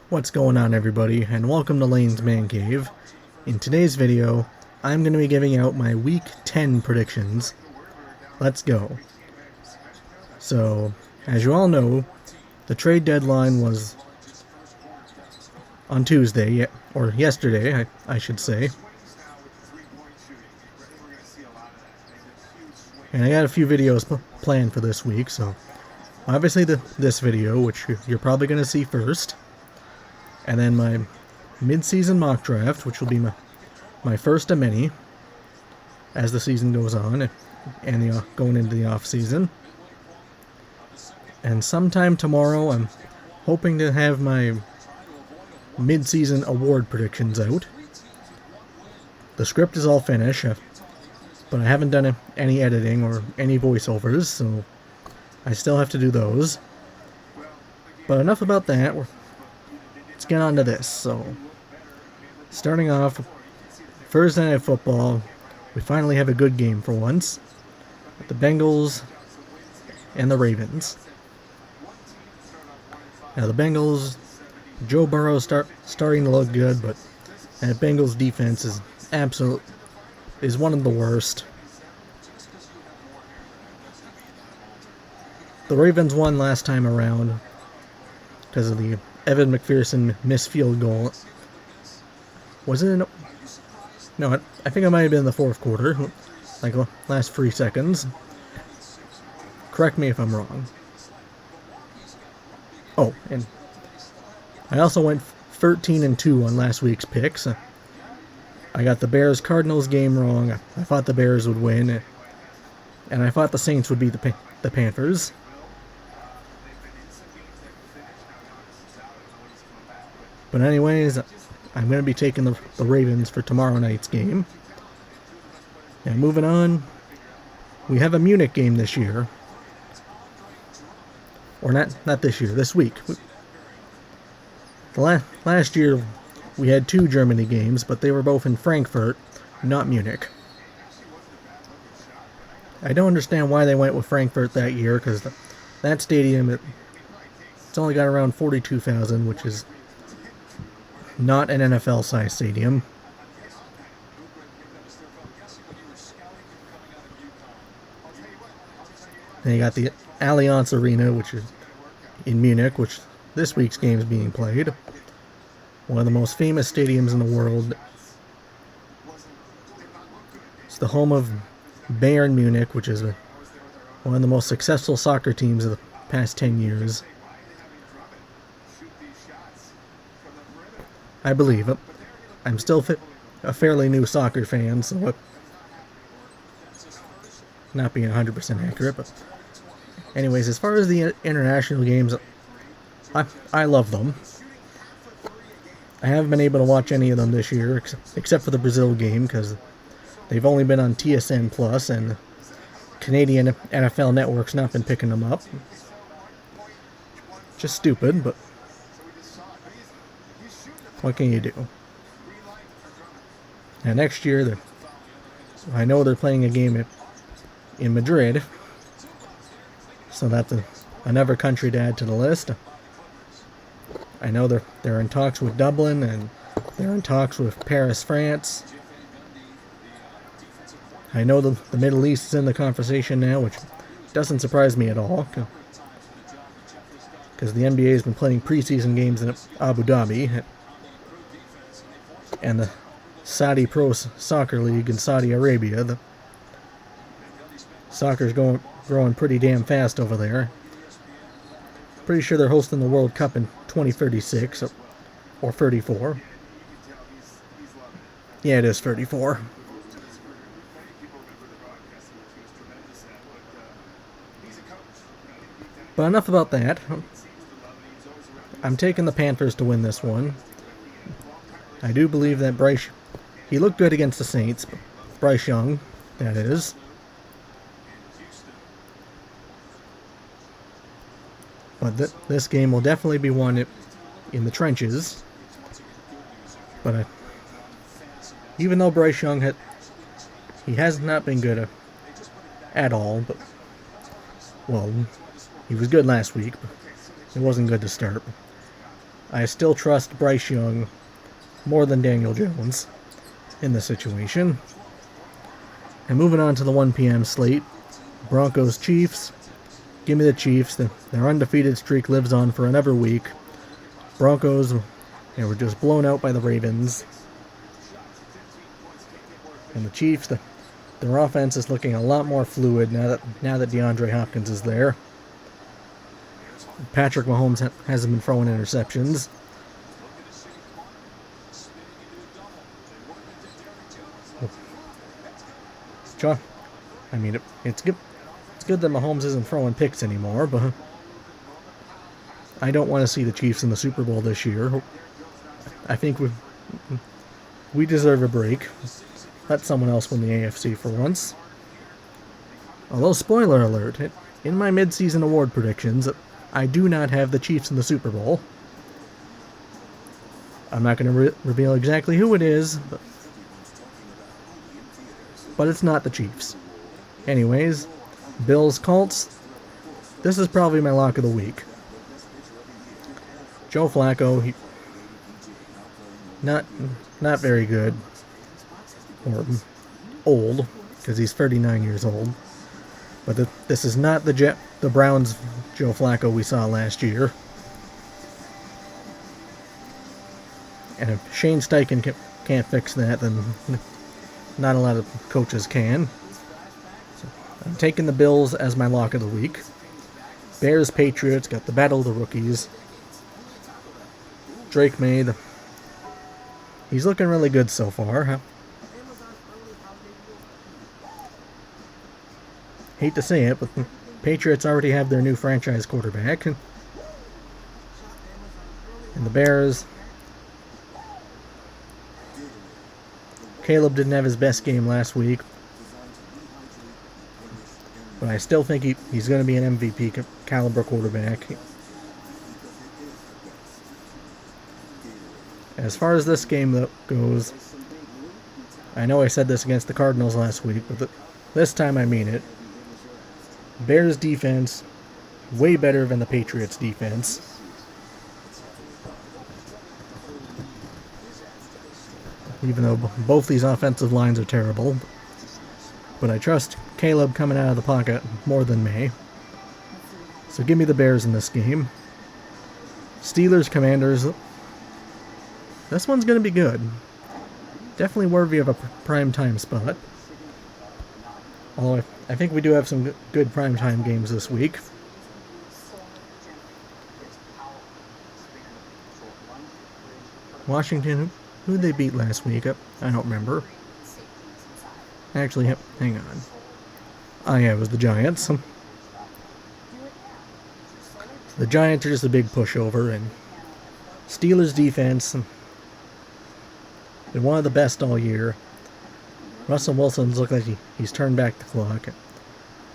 What's going on, everybody, and welcome to Lane's Man Cave. In today's video, I'm going to be giving out my Week 10 predictions. Let's go. So, as you all know, the trade deadline was on Tuesday, or yesterday, I should say. And I got a few videos planned for this week, so obviously this video, which you're probably going to see first. And then my mid-season mock draft, which will be my first of many as the season goes on and going into the off-season. And sometime tomorrow, I'm hoping to have my mid-season award predictions out. The script is all finished, but I haven't done any editing or any voiceovers, so I still have to do those. But enough about that. Let's get on to this. So, starting off, Thursday Night Football, we finally have a good game for once. The Bengals and the Ravens. Now the Bengals, Joe Burrow starting to look good, but that Bengals defense is one of the worst. The Ravens won last time around because of the Evan McPherson missed field goal. Was it no, I think it might have been in the fourth quarter, like last 3 seconds. Correct me if I'm wrong. Oh, and I also went 13-2 on last week's picks. I got the Bears-Cardinals game wrong. I thought the Bears would win, and I thought the Saints would beat the Panthers. But anyways, I'm going to be taking the Ravens for tomorrow night's game. Now moving on, we have a Munich game this year. Or not this year, this week. Last year we had 2 Germany games, but they were both in Frankfurt, not Munich. I don't understand why they went with Frankfurt that year, because that stadium, it's only got around 42,000, which is not an NFL-sized stadium. Then you got the Allianz Arena, which is in Munich, which this week's game is being played. One of the most famous stadiums in the world. It's the home of Bayern Munich, which is one of the most successful soccer teams of the past 10 years. I believe it. I'm still a fairly new soccer fan, so not being 100% accurate, but anyways, as far as the international games, I love them. I haven't been able to watch any of them this year, except for the Brazil game, because they've only been on TSN Plus, and Canadian NFL Network's not been picking them up. Just stupid, but what can you do? Now next year, I know they're playing a game in Madrid, so that's another country to add to the list. I know they're in talks with Dublin, and they're in talks with Paris, France. I know the Middle East is in the conversation now, which doesn't surprise me at all, because the NBA has been playing preseason games in Abu Dhabi, and the Saudi Pro Soccer League in Saudi Arabia. The soccer's growing pretty damn fast over there. Pretty sure they're hosting the World Cup in 2036 or 34. Yeah, it is 34. But enough about that. I'm taking the Panthers to win this one. I do believe that Bryce, he looked good against the Saints. Bryce Young, that is. But this game will definitely be won in the trenches. But even though Bryce Young he has not been good at all, but well, he was good last week, but it wasn't good to start. I still trust Bryce Young more than Daniel Jones in this situation. And moving on to the 1 p.m. slate, Broncos Chiefs. Give me the Chiefs. Their undefeated streak lives on for another week. Broncos, they were just blown out by the Ravens. And the Chiefs, their offense is looking a lot more fluid now that DeAndre Hopkins is there. Patrick Mahomes hasn't been throwing interceptions. John, I mean, it's good. It's good that Mahomes isn't throwing picks anymore, but I don't want to see the Chiefs in the Super Bowl this year. I think we deserve a break. Let someone else win the AFC for once. Although, spoiler alert, in my mid-season award predictions, I do not have the Chiefs in the Super Bowl. I'm not going to reveal exactly who it is, but it's not the Chiefs. Anyways, Bills Colts. This is probably my lock of the week. Joe Flacco, not very good, or old, because he's 39 years old. But this is not the Browns Joe Flacco we saw last year. And if Shane Steichen can't fix that, then not a lot of coaches can. So I'm taking the Bills as my lock of the week. Bears Patriots, got the battle of the rookies. Drake May, he's looking really good so far. Huh? Hate to say it, but the Patriots already have their new franchise quarterback. And the Bears, Caleb didn't have his best game last week, but I still think he's going to be an MVP caliber quarterback. As far as this game goes, I know I said this against the Cardinals last week, but this time I mean it. Bears defense, way better than the Patriots defense. Even though both these offensive lines are terrible. But I trust Caleb coming out of the pocket more than May. So give me the Bears in this game. Steelers Commanders. This one's going to be good. Definitely worthy of a prime time spot. Although I think we do have some good primetime games this week. Washington, who they beat last week? I don't remember. Actually, hang on. Oh yeah, it was the Giants. The Giants are just a big pushover, and Steelers defense, been one of the best all year. Russell Wilson's looked like he's turned back the clock.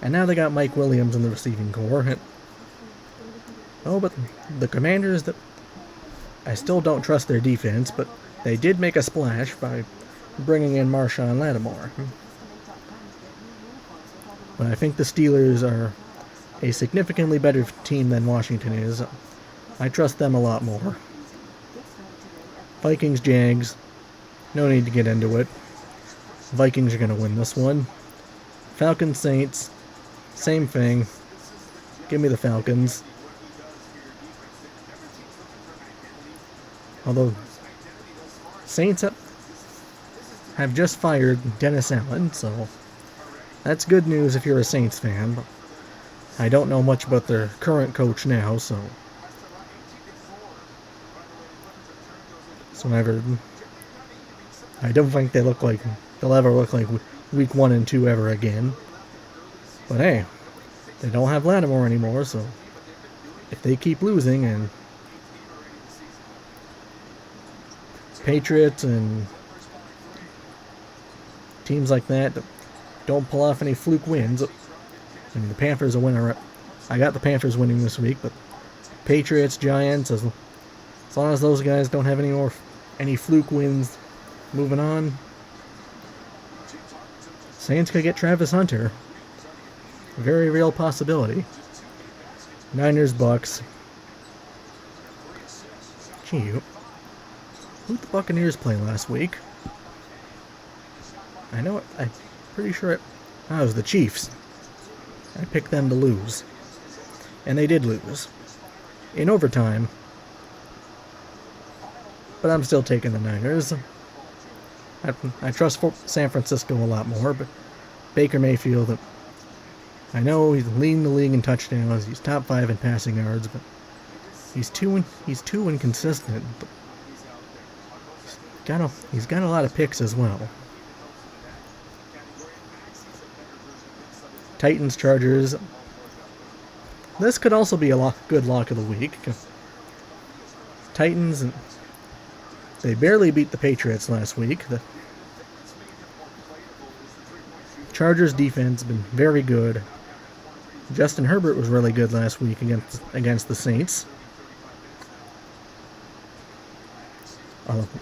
And now they got Mike Williams in the receiving corps. Oh, but the Commanders, I still don't trust their defense, but they did make a splash by bringing in Marshawn Lattimore. But I think the Steelers are a significantly better team than Washington is. I trust them a lot more. Vikings, Jags, no need to get into it. Vikings are going to win this one. Falcons, Saints, same thing. Give me the Falcons. Although, Saints have just fired Dennis Allen, so that's good news if you're a Saints fan. But I don't know much about their current coach now, so I don't think they'll ever look like week 1 and 2 ever again. But hey, they don't have Lattimore anymore, so if they keep losing and Patriots and teams like that don't pull off any fluke wins, I mean, the Panthers are winning. I got the Panthers winning this week, but Patriots, Giants, as long as those guys don't have any fluke wins moving on, Saints could get Travis Hunter. Very real possibility. Niners, Bucks. Gee, who'd the Buccaneers play last week? I know it. I'm pretty sure it was the Chiefs. I picked them to lose. And they did lose. In overtime. But I'm still taking the Niners. I trust San Francisco a lot more, but Baker Mayfield, I know he's leading the league in touchdowns, he's top 5 in passing yards, but he's too inconsistent. But he's got a lot of picks as well. Titans, Chargers. This could also be a good lock of the week. Titans, they barely beat the Patriots last week. The Chargers defense has been very good. Justin Herbert was really good last week against the Saints.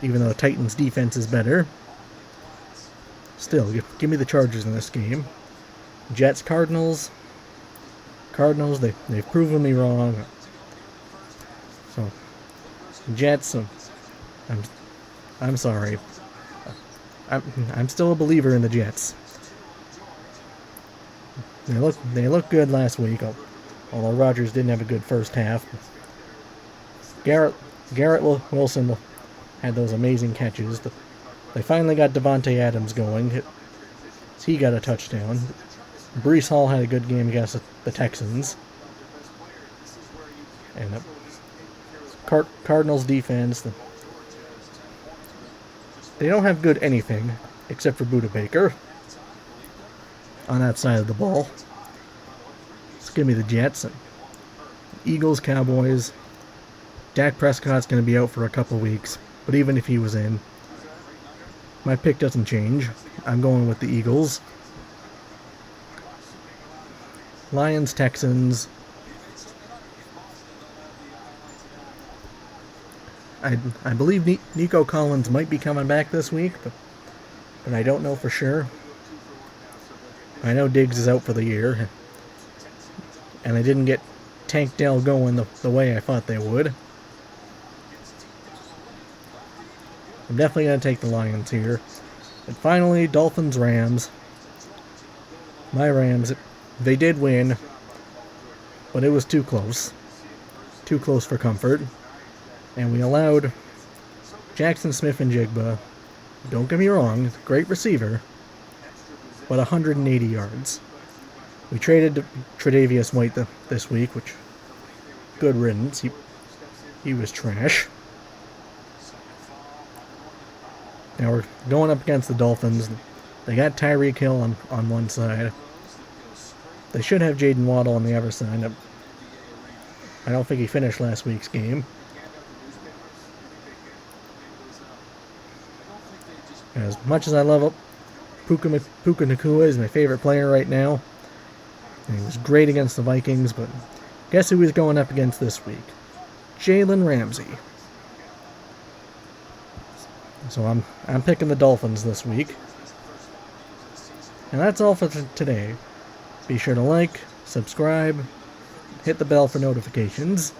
Even though the Titans defense is better. Still, give me the Chargers in this game. Jets, Cardinals. Cardinals, they've proven me wrong. So, Jets, I'm sorry. I'm still a believer in the Jets. They look good last week, although Rodgers didn't have a good first half. Garrett Wilson had those amazing catches. They finally got Devontae Adams going. He got a touchdown. Breece Hall had a good game against the Texans. And the Cardinals defense, they don't have good anything except for Budda Baker on that side of the ball. Let's give me the Jets. Eagles, Cowboys. Dak Prescott's going to be out for a couple weeks, but even if he was in, my pick doesn't change. I'm going with the Eagles. Lions, Texans. I believe Nico Collins might be coming back this week, but I don't know for sure. I know Diggs is out for the year, and they didn't get Tank Dell going the way I thought they would. I'm definitely going to take the Lions here. And finally, Dolphins, Rams. My Rams, they did win, but it was too close. Too close for comfort. And we allowed Jackson Smith-Njigba, don't get me wrong, great receiver, but 180 yards. We traded Tre'Davious White this week, which, good riddance. He was trash. Now we're going up against the Dolphins. They got Tyreek Hill on one side. They should have Jaden Waddle on the other side. I don't think he finished last week's game. As much as I love it, Puka Nacua is my favorite player right now. And he was great against the Vikings, but guess who he's going up against this week? Jalen Ramsey. So I'm picking the Dolphins this week. And that's all for today. Be sure to like, subscribe, hit the bell for notifications.